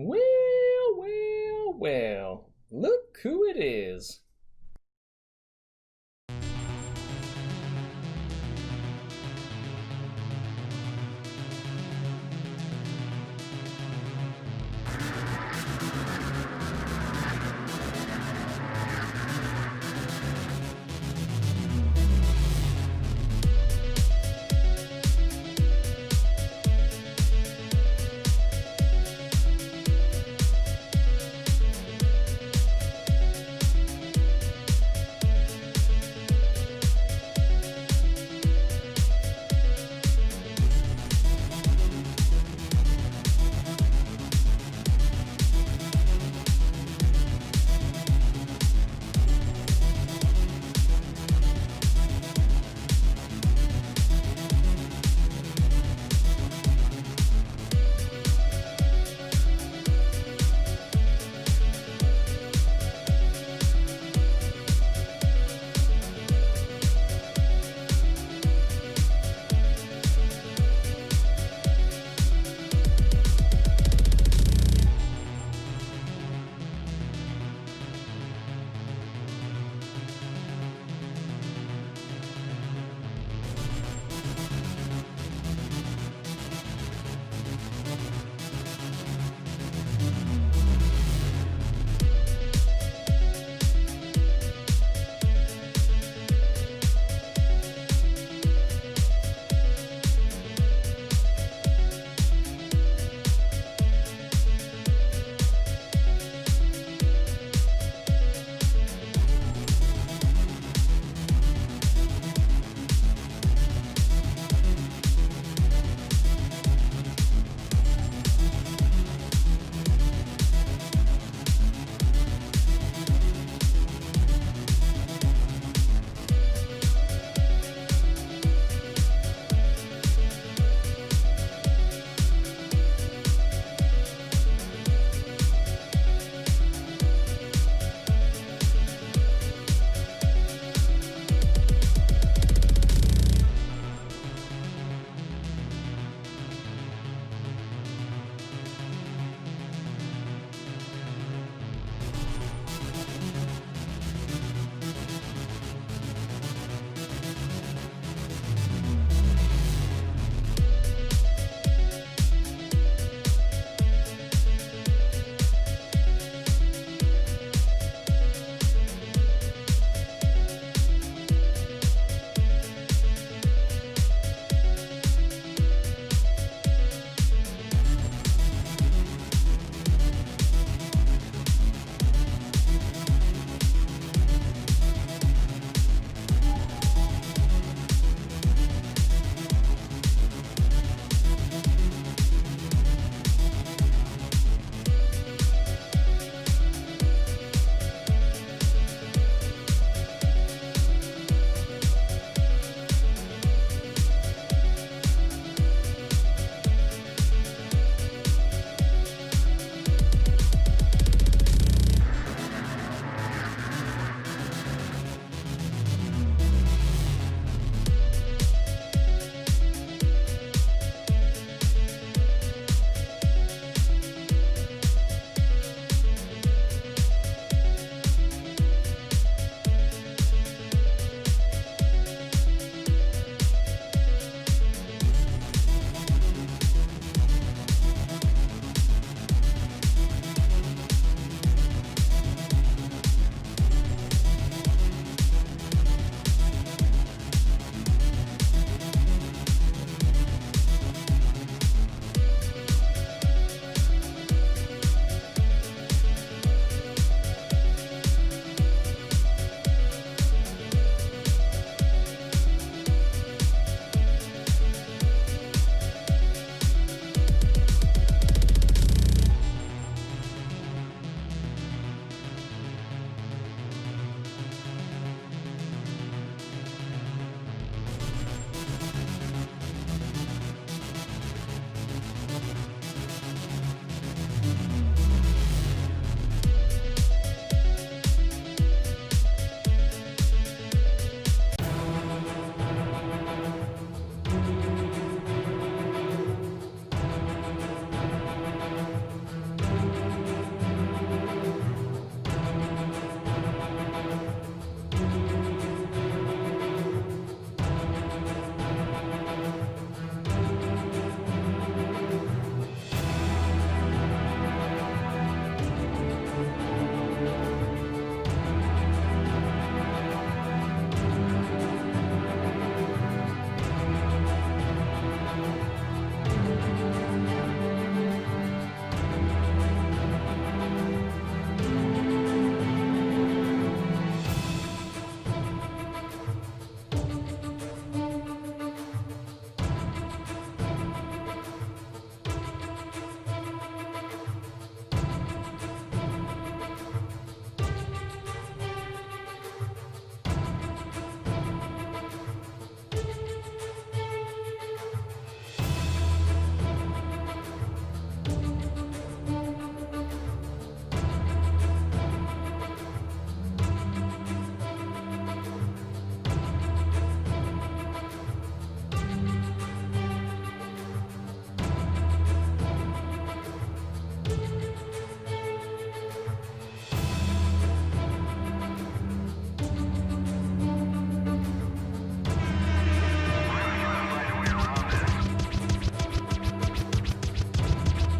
Well, well, well. Look who it is.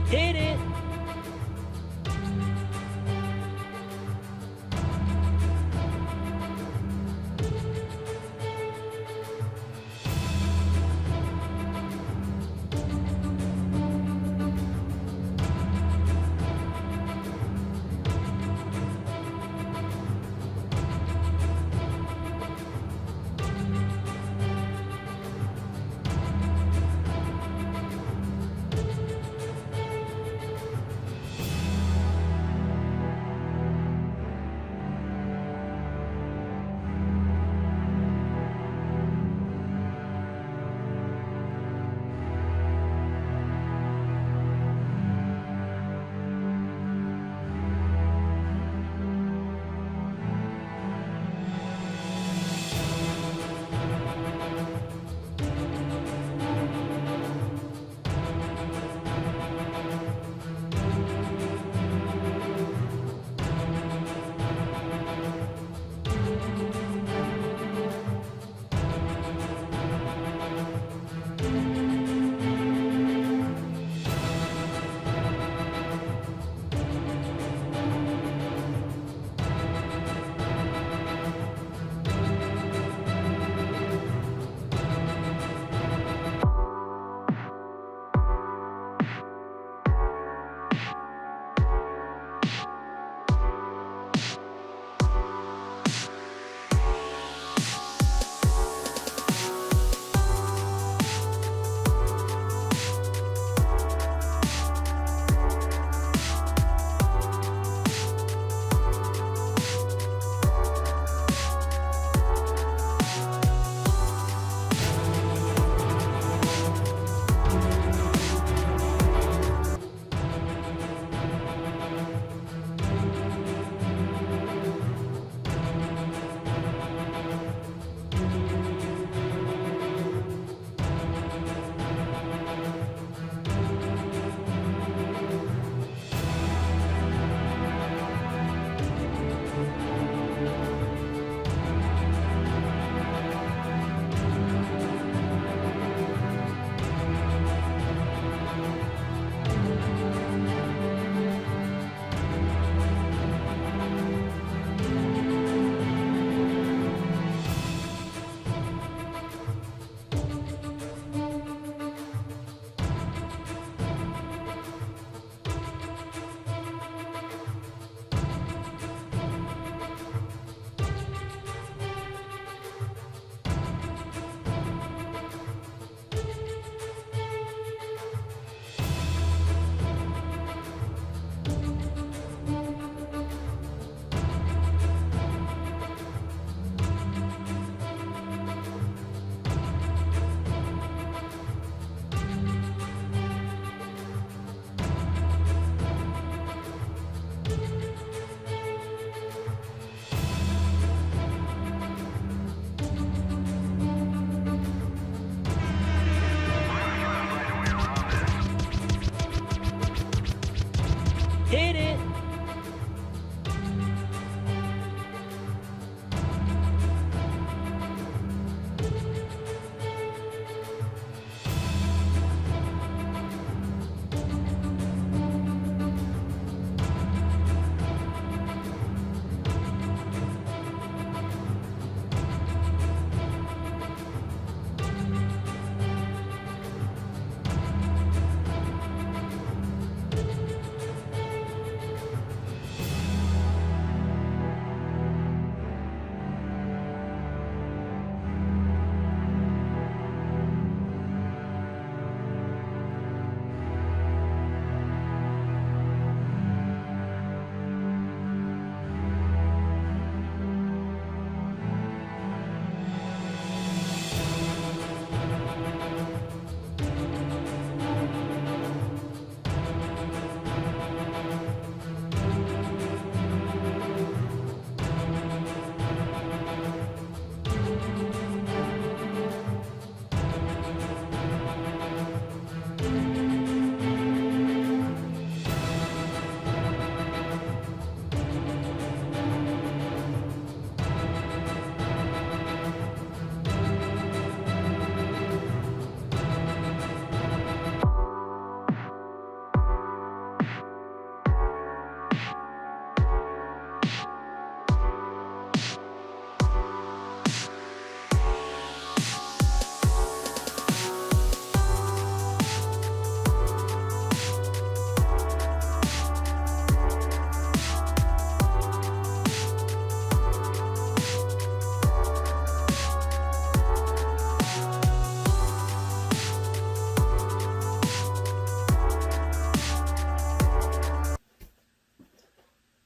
Hit it! Hit it!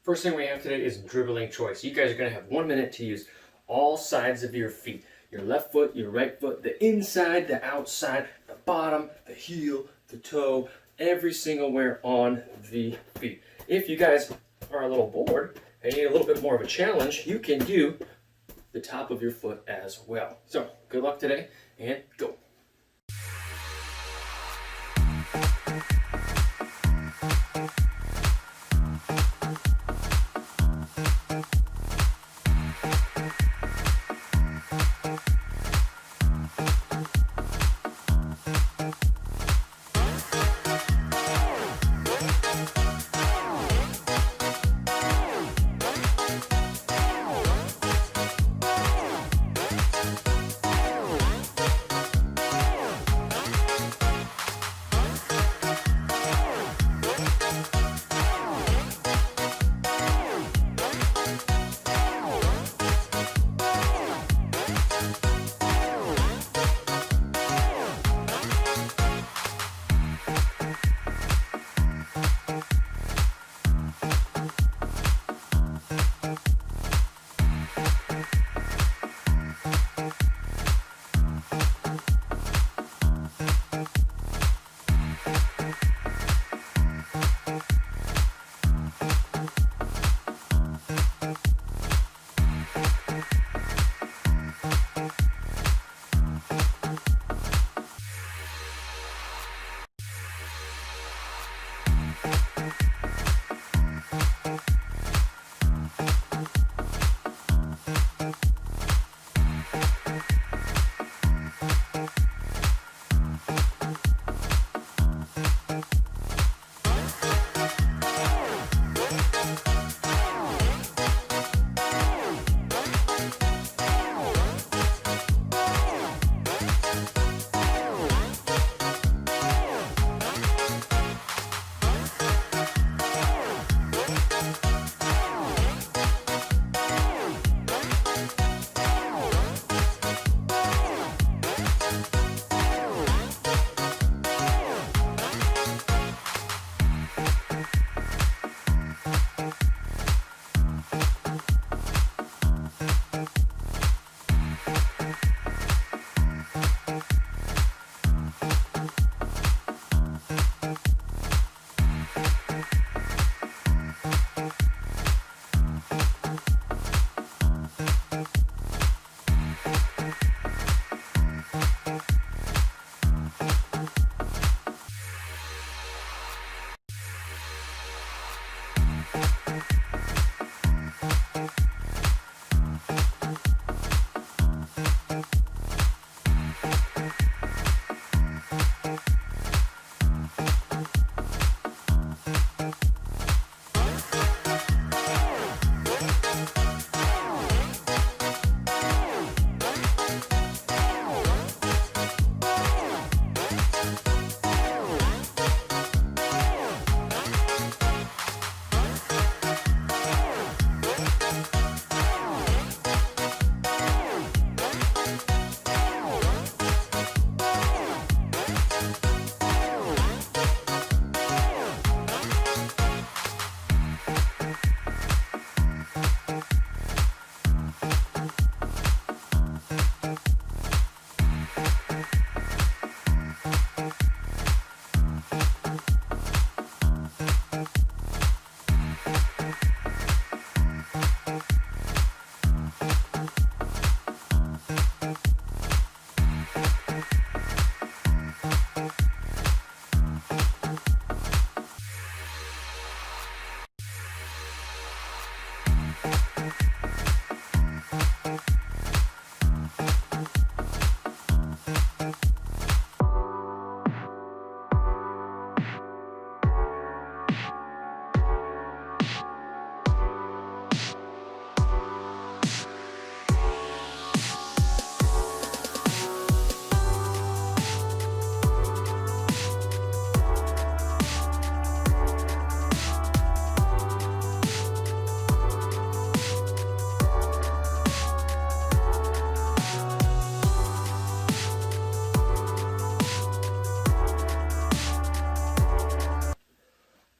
First thing we have today is dribbling choice. You guys are going to have 1 minute to use all sides of your feet. Your left foot, your right foot, the inside, the outside, the bottom, the heel, the toe, every single where on the feet. If you guys are a little bored and need a little bit more of a challenge, you can do the top of your foot as well. So good luck today and go.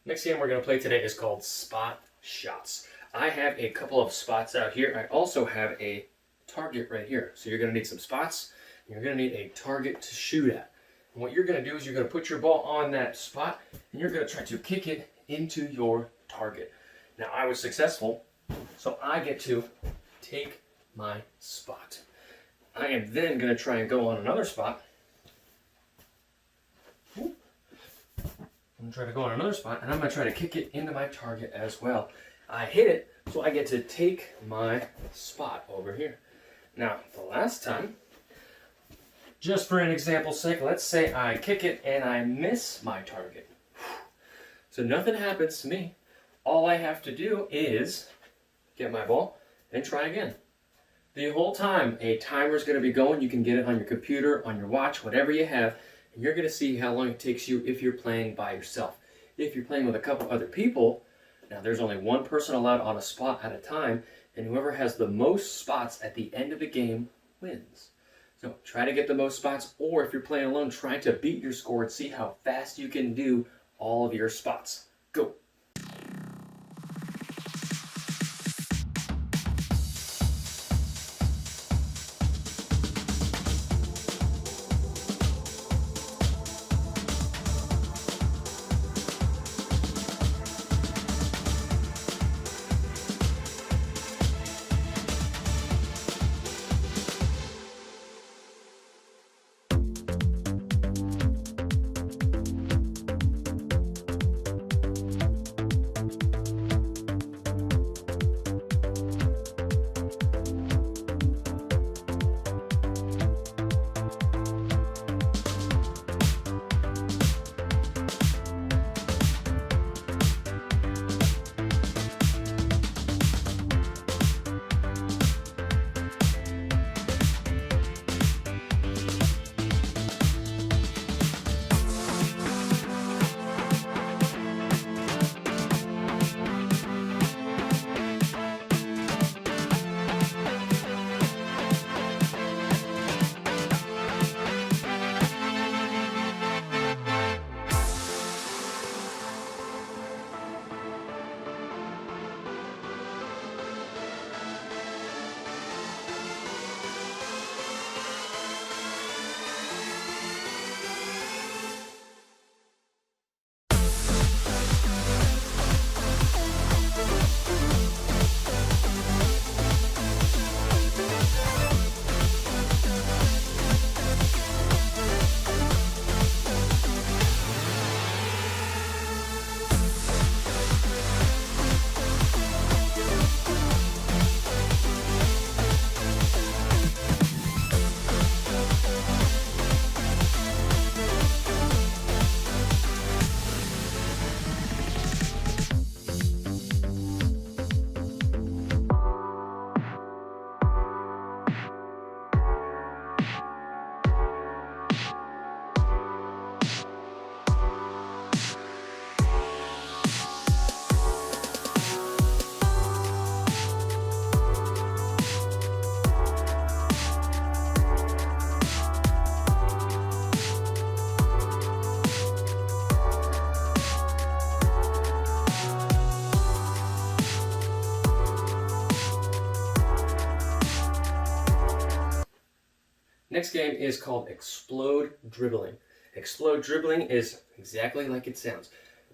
Next game we're going to play today is called Spot Shots. I have a couple of spots out here. I also have a target right here. So you're going to need some spots, and you're going to need a target to shoot at. And what you're going to do is you're going to put your ball on that spot, and you're going to try to kick it into your target. Now I was successful, so I get to take my spot. I am then going to try and go on another spot. I'm going to try to go on another spot, and I'm going to try to kick it into my target as well. I hit it, so I get to take my spot over here. Now, the last time, just for an example's sake, let's say I kick it and I miss my target. So nothing happens to me. All I have to do is get my ball and try again. The whole time, a timer is going to be going. You can get it on your computer, on your watch, whatever you have. And you're going to see how long it takes you if you're playing by yourself. If you're playing with a couple other people, now there's only one person allowed on a spot at a time, and whoever has the most spots at the end of the game wins. So try to get the most spots, or if you're playing alone, try to beat your score and see how fast you can do all of your spots. Go! Next game is called Explode Dribbling. Explode Dribbling is exactly like it sounds.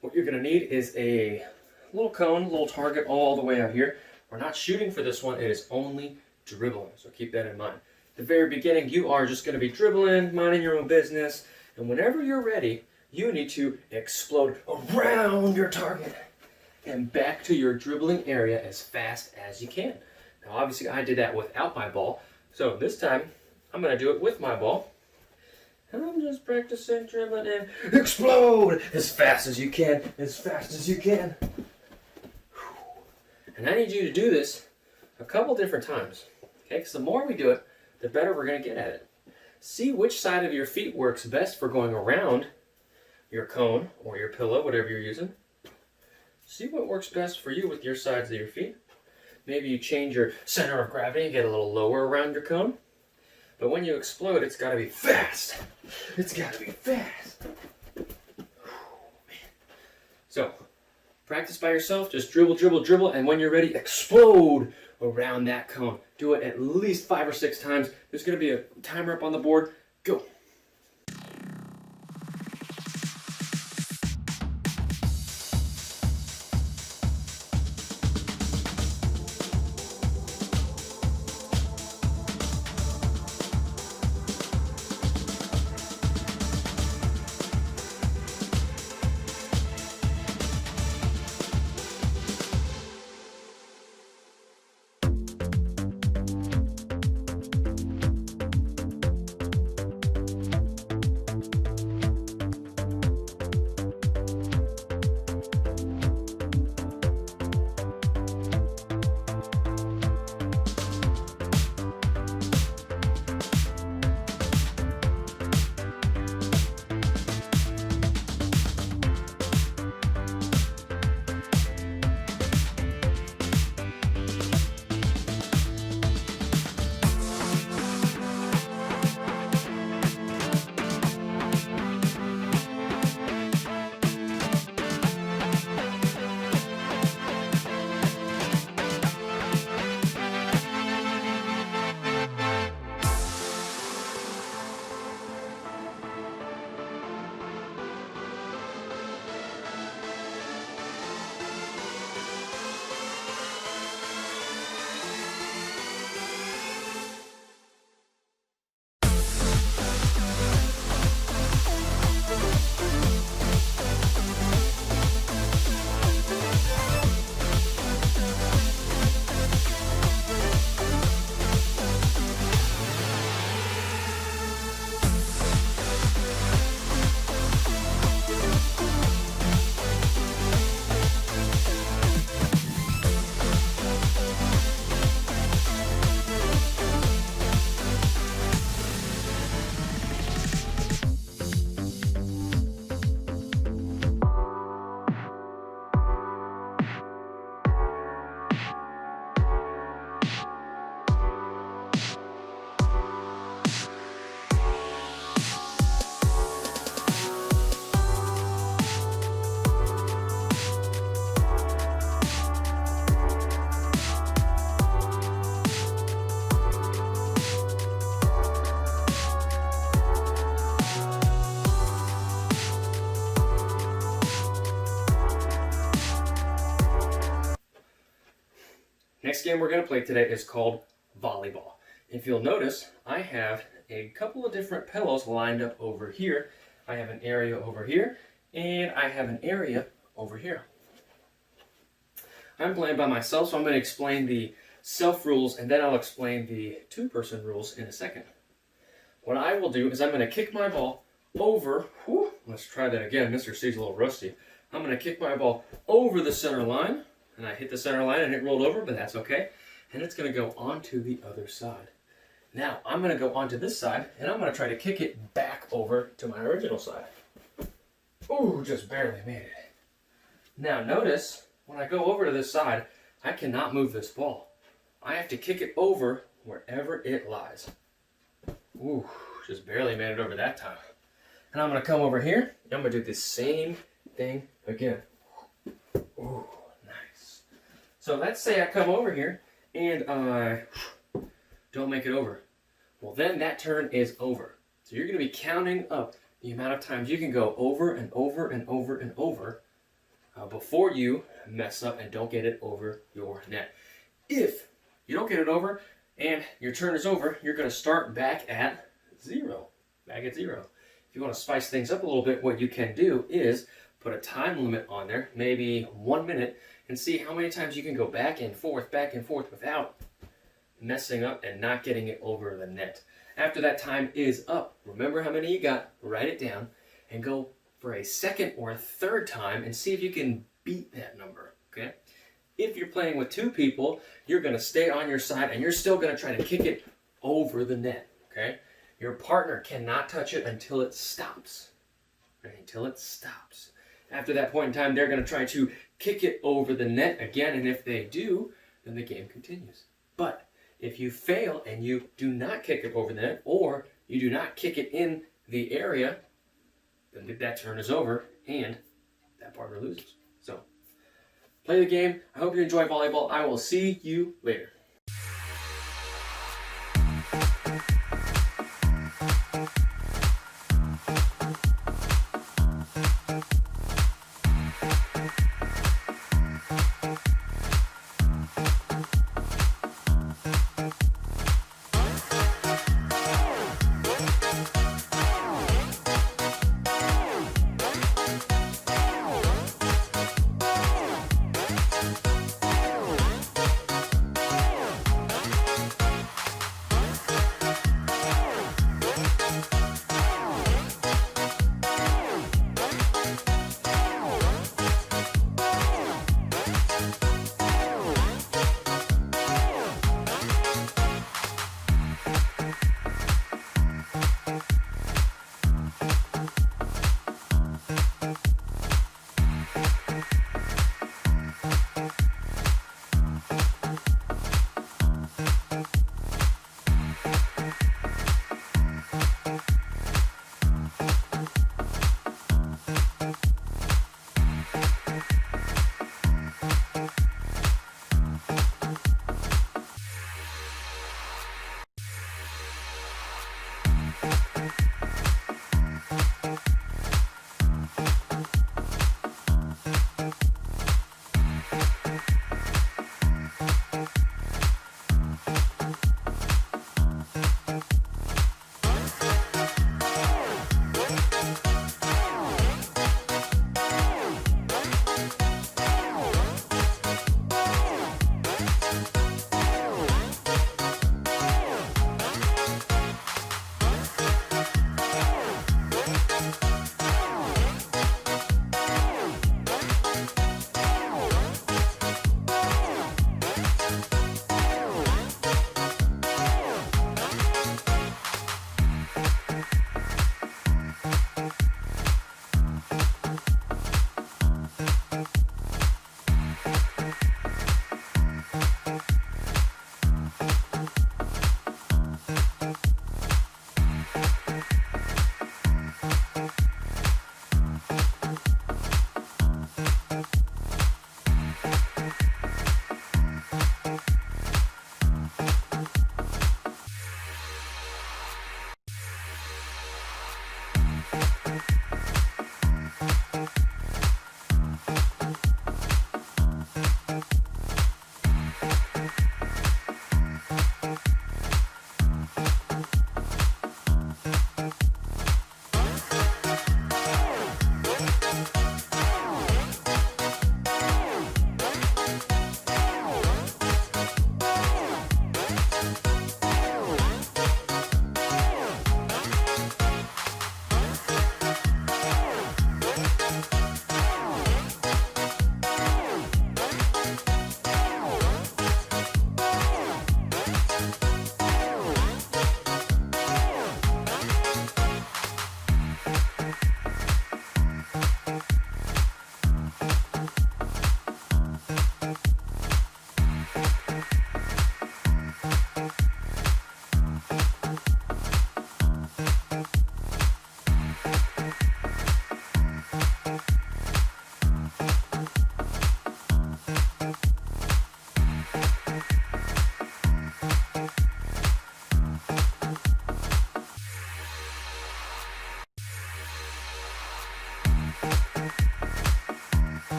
What you're going to need is a little cone, little target all the way out here. We're not shooting for this one, it is only dribbling, so keep that in mind. At the very beginning, you are just going to be dribbling, minding your own business, and whenever you're ready, you need to explode around your target and back to your dribbling area as fast as you can. Now obviously I did that without my ball, so this time I'm going to do it with my ball. And I'm just practicing dribbling and explode as fast as you can, as fast as you can. And I need you to do this a couple different times, okay? Because the more we do it, the better we're going to get at it. See which side of your feet works best for going around your cone or your pillow, whatever you're using. See what works best for you with your sides of your feet. Maybe you change your center of gravity and get a little lower around your cone. But when you explode, it's got to be fast. It's got to be fast. So, Practice by yourself, just dribble, dribble, dribble, and when you're ready, explode around that cone. Do it at least 5 or 6 times. There's going to be a timer up on the board. Go. Next game we're going to play today is called Volleyball. If you'll notice, I have a couple of different pillows lined up over here. I have an area over here, and I have an area over here. I'm playing by myself, so I'm going to explain the self rules, and then I'll explain the two-person rules in a second. What I will do is I'm going to kick my ball over. Let's try that again. Mr. C's a little rusty. I'm going to kick my ball over the center line. And I hit the center line and it rolled over, but that's okay. And it's going to go onto the other side. Now, I'm going to go onto this side, and I'm going to try to kick it back over to my original side. Ooh, just barely made it. Now, notice, when I go over to this side, I cannot move this ball. I have to kick it over wherever it lies. Ooh, just barely made it over that time. And I'm going to come over here, and I'm going to do the same thing again. Ooh. So let's say I come over here and I don't make it over. Well, then that turn is over. So you're going to be counting up the amount of times you can go over and over and over and over before you mess up and don't get it over your net. If you don't get it over and your turn is over, you're going to start back at zero. If you want to spice things up a little bit, what you can do is put a time limit on there, maybe 1 minute, and see how many times you can go back and forth without messing up and not getting it over the net. After that time is up, remember how many you got, write it down, and go for a second or a third time and see if you can beat that number, okay? If you're playing with 2 people, you're going to stay on your side and you're still going to try to kick it over the net, okay? Your partner cannot touch it until it stops, right? Until it stops. After that point in time, they're going to try to kick it over the net again, and if they do, then the game continues. But if you fail and you do not kick it over the net, or you do not kick it in the area, then that turn is over, and that partner loses. So, play the game. I hope you enjoy volleyball. I will see you later.